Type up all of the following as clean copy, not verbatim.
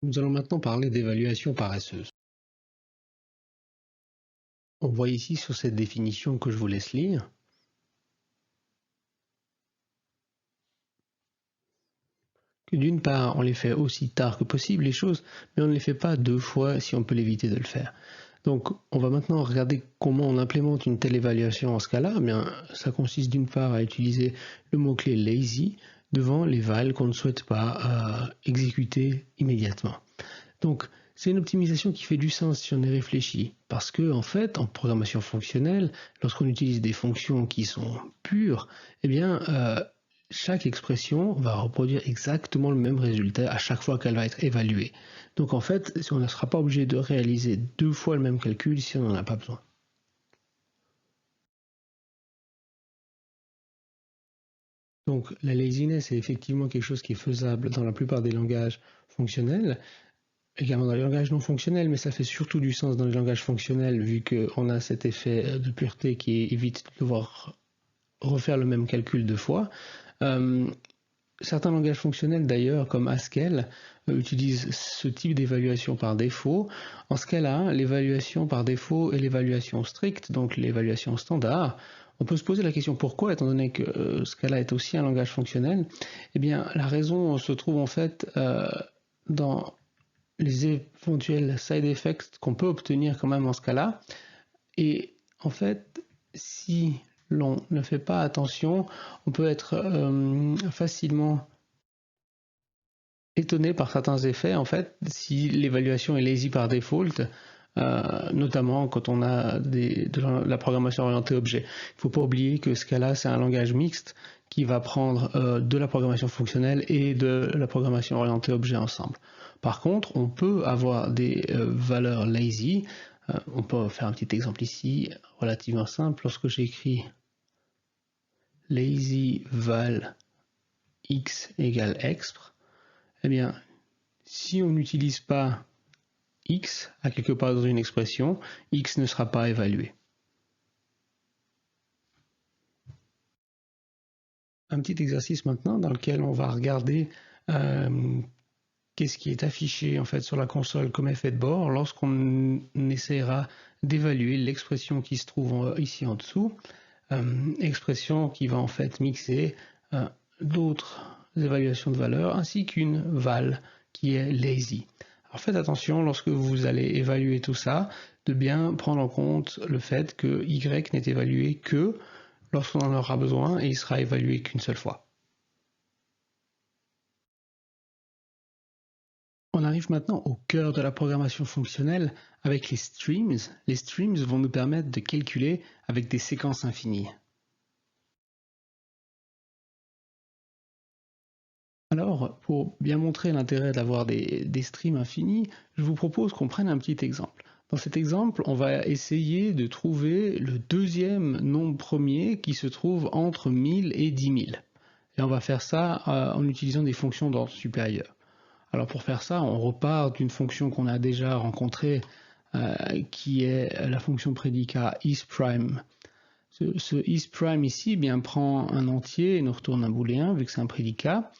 Nous allons maintenant parler d'évaluation paresseuse. On voit ici sur cette définition que je vous laisse lire que d'une part, on les fait aussi tard que possible les choses, mais on ne les fait pas deux fois si on peut l'éviter de le faire. Donc, on va maintenant regarder comment on implémente une telle évaluation en ce cas-là. Eh bien, ça consiste d'une part à utiliser le mot-clé lazy devant les vals qu'on ne souhaite pas exécuter immédiatement. Donc, c'est une optimisation qui fait du sens si on y réfléchit, parce que en fait, en programmation fonctionnelle, lorsqu'on utilise des fonctions qui sont pures, eh bien, chaque expression va reproduire exactement le même résultat à chaque fois qu'elle va être évaluée. Donc en fait, on ne sera pas obligé de réaliser deux fois le même calcul si on n'en a pas besoin. Donc la laziness est effectivement quelque chose qui est faisable dans la plupart des langages fonctionnels, également dans les langages non fonctionnels, mais ça fait surtout du sens dans les langages fonctionnels vu qu'on a cet effet de pureté qui évite de devoir refaire le même calcul deux fois. Certains langages fonctionnels d'ailleurs, comme Haskell, utilisent ce type d'évaluation par défaut. En ce cas-là, l'évaluation par défaut est l'évaluation stricte, donc l'évaluation standard. On peut se poser la question pourquoi, étant donné que Scala est aussi un langage fonctionnel. Eh bien, la raison se trouve en fait dans les éventuels side effects qu'on peut obtenir quand même en Scala. Et en fait, si l'on ne fait pas attention, on peut être facilement étonné par certains effets, en fait, si l'évaluation est lazy par default, notamment quand on a de la programmation orientée objet. Il ne faut pas oublier que Scala, c'est un langage mixte qui va prendre de la programmation fonctionnelle et de la programmation orientée objet ensemble. Par contre, on peut avoir des valeurs lazy. On peut faire un petit exemple ici, relativement simple. Lorsque j'écris lazy val x égale expr, eh bien, si on n'utilise pas x à quelque part dans une expression, x ne sera pas évalué. Un petit exercice maintenant dans lequel on va regarder qu'est-ce qui est affiché en fait sur la console comme effet de bord lorsqu'on essaiera d'évaluer l'expression qui se trouve ici en dessous, expression qui va en fait mixer d'autres évaluations de valeurs ainsi qu'une val qui est lazy. Alors faites attention lorsque vous allez évaluer tout ça de bien prendre en compte le fait que y n'est évalué que lorsqu'on en aura besoin et il sera évalué qu'une seule fois. On arrive maintenant au cœur de la programmation fonctionnelle avec les streams. Les streams vont nous permettre de calculer avec des séquences infinies. Alors, pour bien montrer l'intérêt d'avoir des streams infinis, je vous propose qu'on prenne un petit exemple. Dans cet exemple, on va essayer de trouver le deuxième nombre premier qui se trouve entre 1000 et 10 000. Et on va faire ça en utilisant des fonctions d'ordre supérieur. Alors pour faire ça, on repart d'une fonction qu'on a déjà rencontrée, qui est la fonction prédicat isPrime. Ce isPrime ici prend un entier et nous retourne un booléen vu que c'est un prédicat.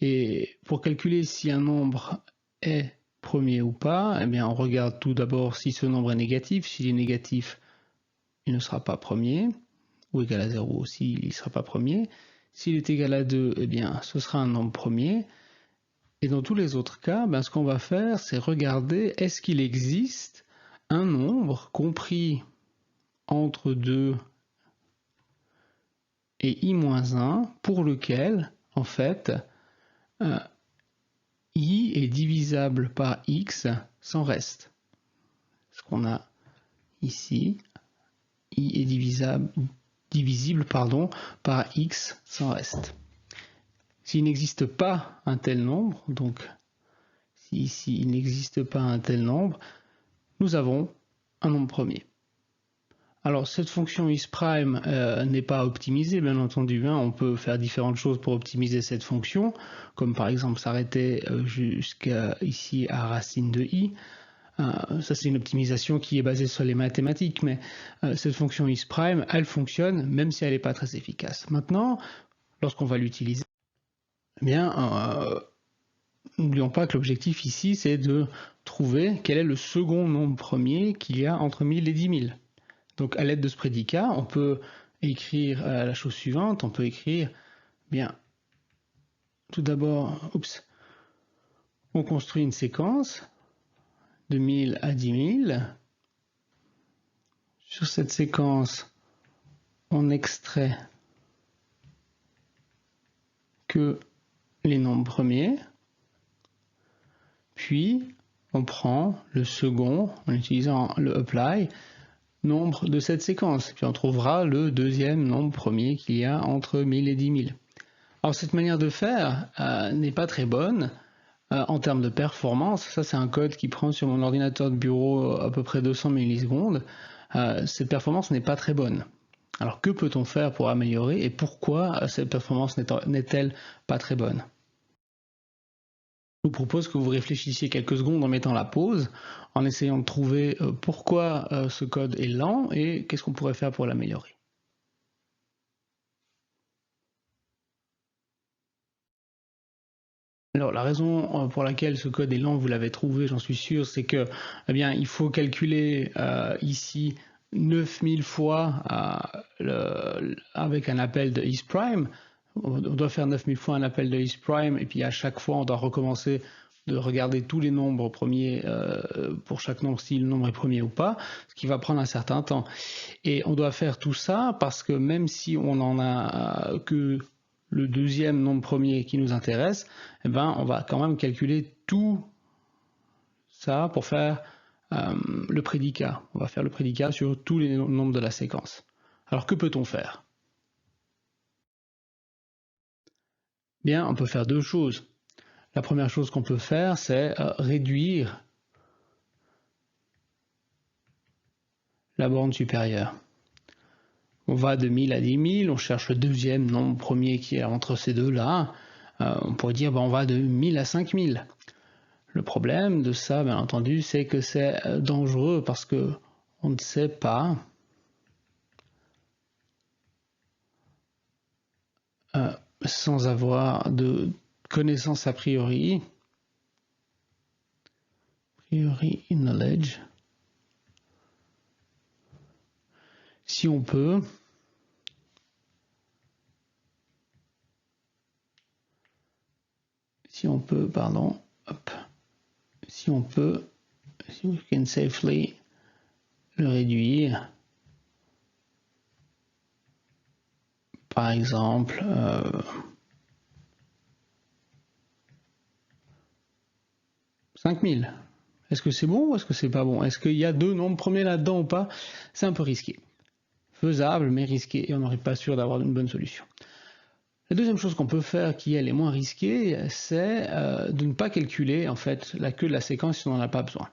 Et pour calculer si un nombre est premier ou pas, on regarde tout d'abord si ce nombre est négatif. S'il est négatif, il ne sera pas premier, ou égal à 0 aussi, il ne sera pas premier. S'il est égal à 2, ce sera un nombre premier. Et dans tous les autres cas, ce qu'on va faire, c'est regarder est-ce qu'il existe un nombre compris entre 2 et i-1 pour lequel, en fait, i est divisable par x sans reste. Ce qu'on a ici, i est divisible par x sans reste. S'il n'existe pas un tel nombre, donc si ici il n'existe pas un tel nombre, nous avons un nombre premier. Alors cette fonction isPrime n'est pas optimisée, bien entendu. On peut faire différentes choses pour optimiser cette fonction, comme par exemple s'arrêter jusqu'à ici à racine de i. Ça c'est une optimisation qui est basée sur les mathématiques, mais cette fonction isPrime, elle fonctionne même si elle n'est pas très efficace. Maintenant, lorsqu'on va l'utiliser, n'oublions pas que l'objectif ici, c'est de trouver quel est le second nombre premier qu'il y a entre 1000 et 10 000. Donc à l'aide de ce prédicat, on peut écrire la chose suivante, on peut écrire, bien, tout d'abord, on construit une séquence de 1000 à 10 000. Sur cette séquence, on extrait que les nombres premiers, puis on prend le second en utilisant le apply, nombre de cette séquence, puis on trouvera le deuxième nombre premier qu'il y a entre 1000 et 10 000. Alors cette manière de faire n'est pas très bonne en termes de performance. Ça c'est un code qui prend sur mon ordinateur de bureau à peu près 200 millisecondes. Cette performance n'est pas très bonne. Alors que peut-on faire pour améliorer et pourquoi cette performance n'est-elle pas très bonne? Je vous propose que vous réfléchissiez quelques secondes en mettant la pause, en essayant de trouver pourquoi ce code est lent et qu'est-ce qu'on pourrait faire pour l'améliorer. Alors la raison pour laquelle ce code est lent, vous l'avez trouvé, j'en suis sûr, c'est que eh bien, il faut calculer ici 9000 fois avec un appel de isPrime. On doit faire 9000 fois un appel de isPrime et puis à chaque fois on doit recommencer de regarder tous les nombres premiers pour chaque nombre, si le nombre est premier ou pas, ce qui va prendre un certain temps. Et on doit faire tout ça parce que même si on n'en a que le deuxième nombre premier qui nous intéresse, eh ben, on va quand même calculer tout ça pour faire le prédicat. On va faire le prédicat sur tous les nombres de la séquence. Alors que peut-on faire? Bien, on peut faire deux choses. La première chose qu'on peut faire, c'est réduire la borne supérieure. On va de 1000 à 10 000, on cherche le deuxième nombre premier qui est entre ces deux-là. On pourrait dire on va de 1000 à 5000. Le problème de ça, bien entendu, c'est que c'est dangereux parce que on ne sait pas sans avoir de connaissances a priori knowledge, si on peut pardon, hop, si we can safely le réduire, par exemple, 5000. Est-ce que c'est bon ou est-ce que c'est pas bon? Est-ce qu'il y a deux nombres premiers là-dedans ou pas? C'est un peu risqué. Faisable, mais risqué, et on n'aurait pas sûr d'avoir une bonne solution. La deuxième chose qu'on peut faire, qui elle est moins risquée, c'est de ne pas calculer en fait la queue de la séquence si on n'en a pas besoin.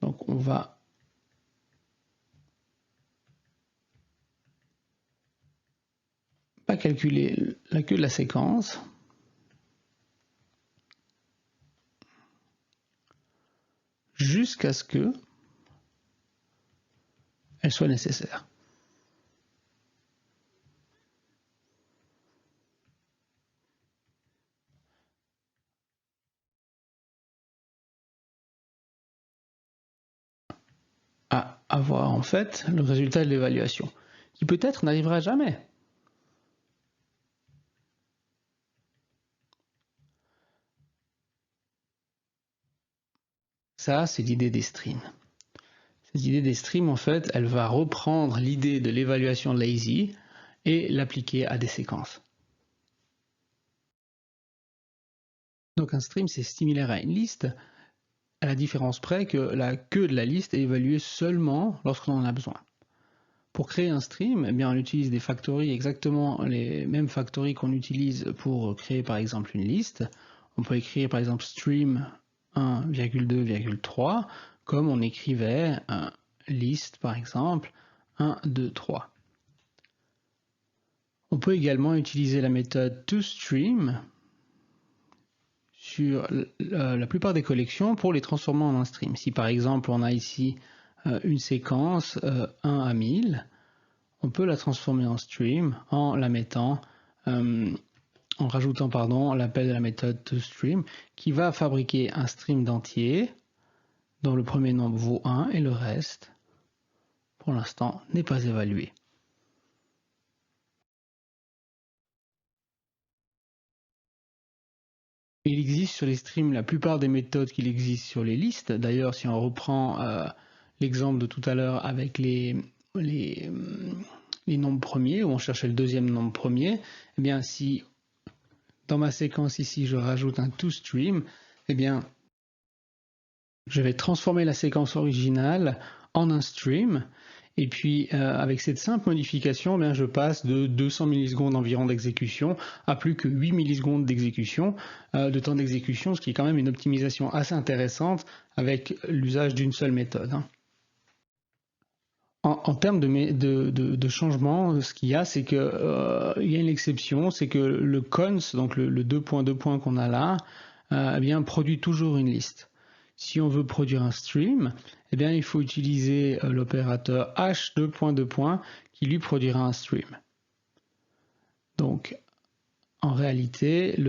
Donc on va pas calculer la queue de la séquence. Jusqu'à ce que elle soit nécessaire. À avoir en fait le résultat de l'évaluation, qui peut-être n'arrivera jamais. Ça, c'est l'idée des streams. Cette idée des streams, en fait, elle va reprendre l'idée de l'évaluation lazy et l'appliquer à des séquences. Donc un stream, c'est similaire à une liste, à la différence près que la queue de la liste est évaluée seulement lorsqu'on en a besoin. Pour créer un stream, eh bien, on utilise des factories, exactement les mêmes factories qu'on utilise pour créer par exemple une liste. On peut écrire par exemple stream 1,2,3 comme on écrivait un liste par exemple 1, 2, 3. On peut également utiliser la méthode toStream sur la plupart des collections pour les transformer en un stream. Si par exemple on a ici une séquence 1 à 1000, on peut la transformer en stream en la mettant en rajoutant l'appel de la méthode toStream qui va fabriquer un stream d'entier dont le premier nombre vaut 1 et le reste, pour l'instant, n'est pas évalué. Il existe sur les streams la plupart des méthodes qu'il existe sur les listes. D'ailleurs, si on reprend l'exemple de tout à l'heure avec les nombres premiers, où on cherchait le deuxième nombre premier, eh bien, si dans ma séquence ici, je rajoute un toStream, eh bien, je vais transformer la séquence originale en un stream. Et puis, avec cette simple modification, eh bien, je passe de 200 millisecondes environ d'exécution à plus que 8 millisecondes d'exécution, de temps d'exécution, ce qui est quand même une optimisation assez intéressante avec l'usage d'une seule méthode. En termes de changement, ce qu'il y a, c'est qu'il y a une exception, c'est que le cons, donc le 2.2 qu'on a là, eh bien, produit toujours une liste. Si on veut produire un stream, eh bien, il faut utiliser l'opérateur h2.2 qui lui produira un stream. Donc, en réalité,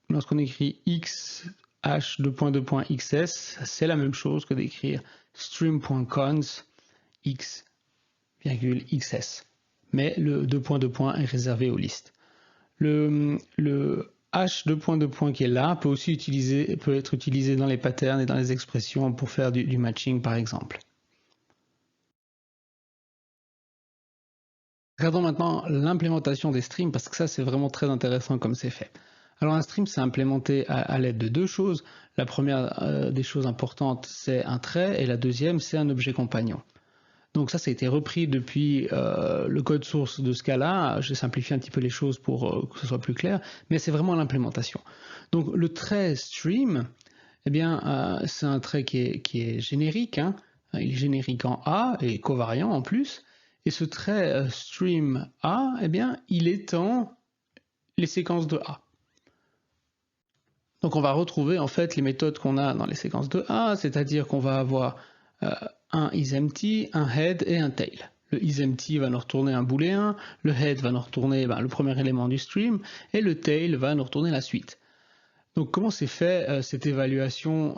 lorsqu'on écrit x h2.2.xs, c'est la même chose que d'écrire stream.cons x,xs. Mais le 2.2 est réservé aux listes. Le h2.2 qui est là peut aussi être utilisé dans les patterns et dans les expressions pour faire du matching par exemple. Regardons maintenant l'implémentation des streams parce que ça c'est vraiment très intéressant comme c'est fait. Alors un stream c'est implémenté à l'aide de deux choses. La première des choses importantes c'est un trait et la deuxième c'est un objet compagnon. Donc ça a été repris depuis le code source de Scala. J'ai simplifié un petit peu les choses pour que ce soit plus clair, mais c'est vraiment l'implémentation. Donc le trait stream, eh bien, c'est un trait qui est générique. Hein. Il est générique en A et covariant en plus. Et ce trait stream A, eh bien, il étend les séquences de A. Donc on va retrouver en fait les méthodes qu'on a dans les séquences de A, c'est-à-dire qu'on va avoir un isEmpty, un head et un tail. Le isEmpty va nous retourner un booléen, le head va nous retourner le premier élément du stream, et le tail va nous retourner la suite. Donc comment c'est fait cette évaluation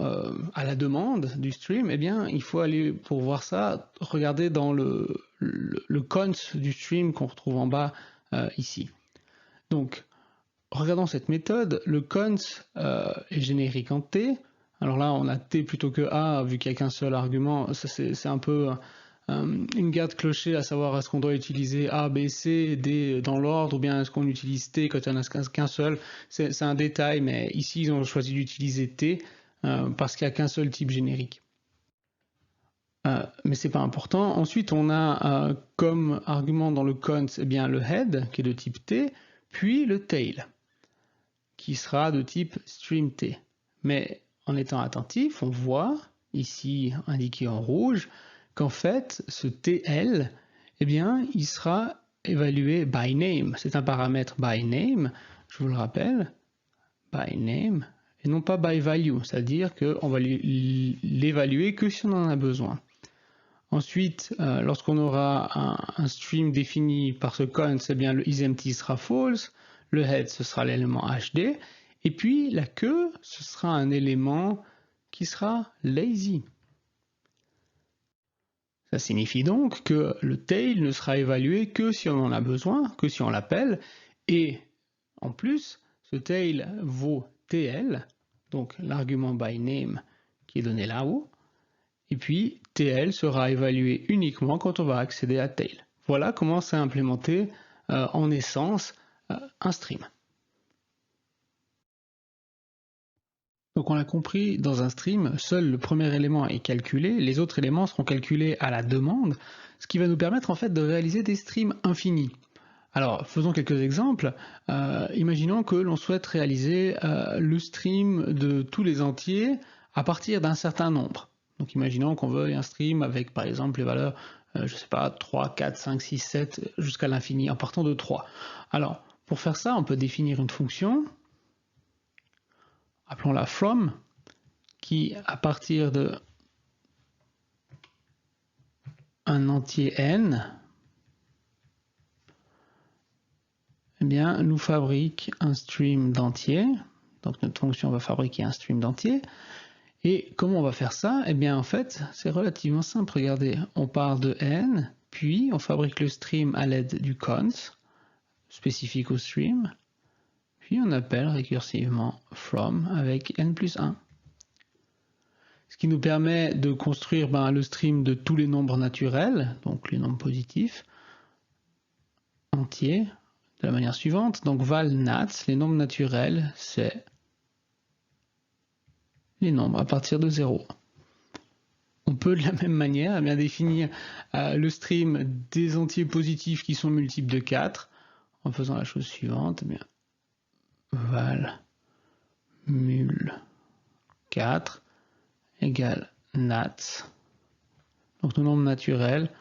à la demande du stream? Eh bien, il faut aller, pour voir ça, regarder dans le cons du stream qu'on retrouve en bas ici. Donc, regardons cette méthode, le cons est générique en T. Alors là, on a T plutôt que A, vu qu'il n'y a qu'un seul argument. C'est un peu une garde-clocher, à savoir est-ce qu'on doit utiliser A, B, C, D dans l'ordre, ou bien est-ce qu'on utilise T quand il n'y en a qu'un seul. C'est un détail, mais ici, ils ont choisi d'utiliser T parce qu'il n'y a qu'un seul type générique. Mais c'est pas important. Ensuite, on a comme argument dans le cons eh bien, le head, qui est de type T, puis le tail, qui sera de type stream_t. Mais en étant attentif, on voit ici indiqué en rouge qu'en fait ce tl, eh bien, il sera évalué by name. C'est un paramètre by name, je vous le rappelle, by name, et non pas by value, c'est-à-dire qu'on va l'évaluer que si on en a besoin. Ensuite, lorsqu'on aura un stream défini par ce cons, eh bien, le isEmpty sera false, le head ce sera l'élément hd, et puis la queue ce sera un élément qui sera lazy. Ça signifie donc que le tail ne sera évalué que si on en a besoin, que si on l'appelle, et en plus ce tail vaut tl, donc l'argument by name qui est donné là-haut, et puis tl sera évalué uniquement quand on va accéder à tail. Voilà comment c'est implémenté en essence un stream. Donc on l'a compris, dans un stream, seul le premier élément est calculé, les autres éléments seront calculés à la demande, ce qui va nous permettre en fait de réaliser des streams infinis. Alors faisons quelques exemples. Imaginons que l'on souhaite réaliser le stream de tous les entiers à partir d'un certain nombre. Donc imaginons qu'on veuille un stream avec par exemple les valeurs, je ne sais pas, 3, 4, 5, 6, 7 jusqu'à l'infini en partant de 3. Alors pour faire ça, on peut définir une fonction, appelons-la from, qui à partir de un entier n, eh eh bien, nous fabrique un stream d'entier. Donc notre fonction va fabriquer un stream d'entier. Et comment on va faire ça? Eh bien, en fait, c'est relativement simple. Regardez, on part de n, puis on fabrique le stream à l'aide du cons, spécifique au stream, puis on appelle récursivement from avec n plus 1. Ce qui nous permet de construire le stream de tous les nombres naturels, donc les nombres positifs, entiers, de la manière suivante. Donc val nats, les nombres naturels, c'est les nombres à partir de 0. On peut de la même manière bien définir le stream des entiers positifs qui sont multiples de 4 en faisant la chose suivante. Eh bien, val mul 4 égale nats, donc nos nombres naturels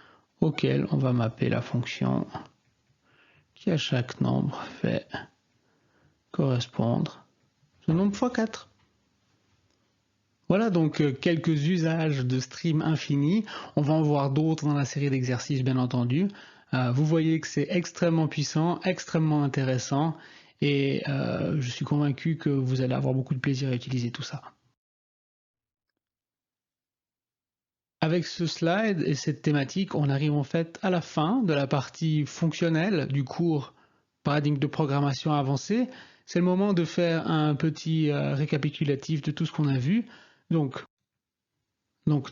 auxquels on va mapper la fonction qui à chaque nombre fait correspondre ce nombre fois 4. Voilà donc quelques usages de stream infini. On va en voir d'autres dans la série d'exercices bien entendu. Vous voyez que c'est extrêmement puissant, extrêmement intéressant et je suis convaincu que vous allez avoir beaucoup de plaisir à utiliser tout ça. Avec ce slide et cette thématique, on arrive en fait à la fin de la partie fonctionnelle du cours Paradigme de programmation avancée. C'est le moment de faire un petit récapitulatif de tout ce qu'on a vu. Donc,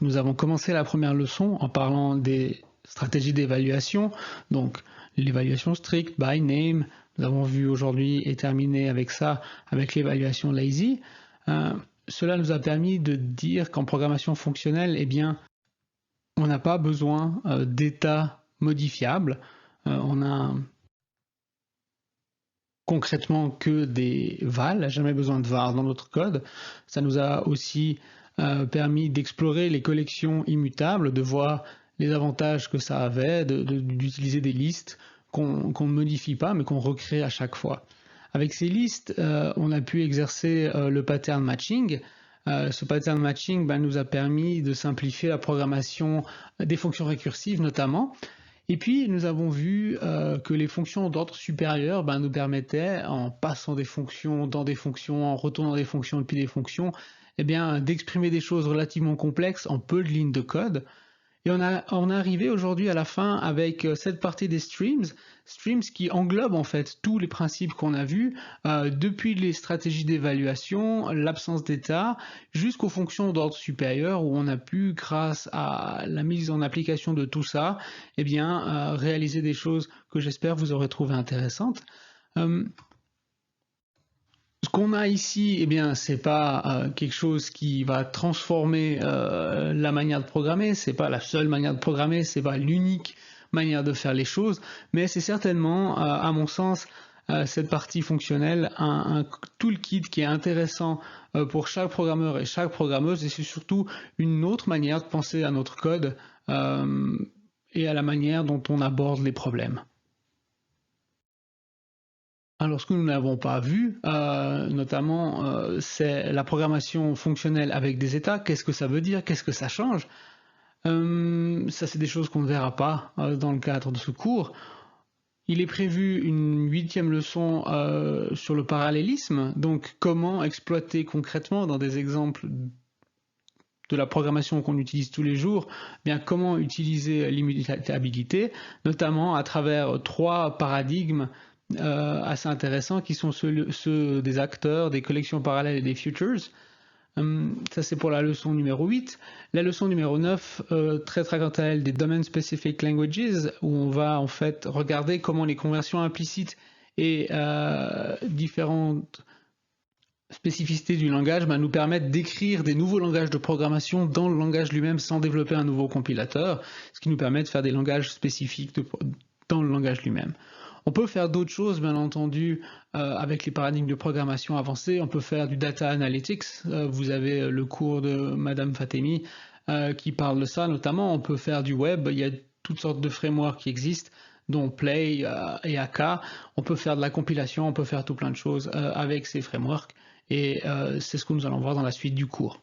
nous avons commencé la première leçon en parlant des stratégies d'évaluation, donc l'évaluation stricte, by name. Nous avons vu aujourd'hui et terminé avec ça, avec l'évaluation lazy. Cela nous a permis de dire qu'en programmation fonctionnelle, eh bien, on n'a pas besoin d'état modifiable. On a concrètement que des val, jamais besoin de var dans notre code. Ça nous a aussi permis d'explorer les collections immutables, de voir les avantages que ça avait, d'utiliser des listes qu'on ne modifie pas mais qu'on recrée à chaque fois. Avec ces listes, on a pu exercer le pattern matching. Ce pattern matching nous a permis de simplifier la programmation des fonctions récursives notamment. Et puis nous avons vu que les fonctions d'ordre supérieur nous permettaient, en passant des fonctions dans des fonctions, en retournant des fonctions depuis des fonctions, eh bien, d'exprimer des choses relativement complexes en peu de lignes de code. Et on est arrivé aujourd'hui à la fin avec cette partie des streams qui englobent en fait tous les principes qu'on a vus, depuis les stratégies d'évaluation, l'absence d'état, jusqu'aux fonctions d'ordre supérieur où on a pu, grâce à la mise en application de tout ça, eh bien, réaliser des choses que j'espère vous aurez trouvées intéressantes. Ce qu'on a ici, eh bien, c'est pas quelque chose qui va transformer la manière de programmer, c'est pas la seule manière de programmer, c'est pas l'unique manière de faire les choses, mais c'est certainement, à mon sens, cette partie fonctionnelle, un toolkit qui est intéressant pour chaque programmeur et chaque programmeuse, et c'est surtout une autre manière de penser à notre code et à la manière dont on aborde les problèmes. Alors, ce que nous n'avons pas vu, notamment, c'est la programmation fonctionnelle avec des états. Qu'est-ce que ça veut dire? Qu'est-ce que ça change? Ça, c'est des choses qu'on ne verra pas dans le cadre de ce cours. Il est prévu une 8e leçon sur le parallélisme, donc comment exploiter concrètement dans des exemples de la programmation qu'on utilise tous les jours, bien comment utiliser l'immutabilité, notamment à travers 3 paradigmes assez intéressants qui sont ceux des acteurs, des collections parallèles et des futures. Ça c'est pour la leçon numéro 8. La leçon numéro 9 traitera quant à elle des Domain Specific Languages où on va en fait regarder comment les conversions implicites et différentes spécificités du langage nous permettent d'écrire des nouveaux langages de programmation dans le langage lui-même sans développer un nouveau compilateur, ce qui nous permet de faire des langages spécifiques dans le langage lui-même. On peut faire d'autres choses, bien entendu, avec les paradigmes de programmation avancés. On peut faire du data analytics. Vous avez le cours de Madame Fatemi qui parle de ça, notamment. On peut faire du web. Il y a toutes sortes de frameworks qui existent, dont Play et AK. On peut faire de la compilation. On peut faire tout plein de choses avec ces frameworks. Et c'est ce que nous allons voir dans la suite du cours.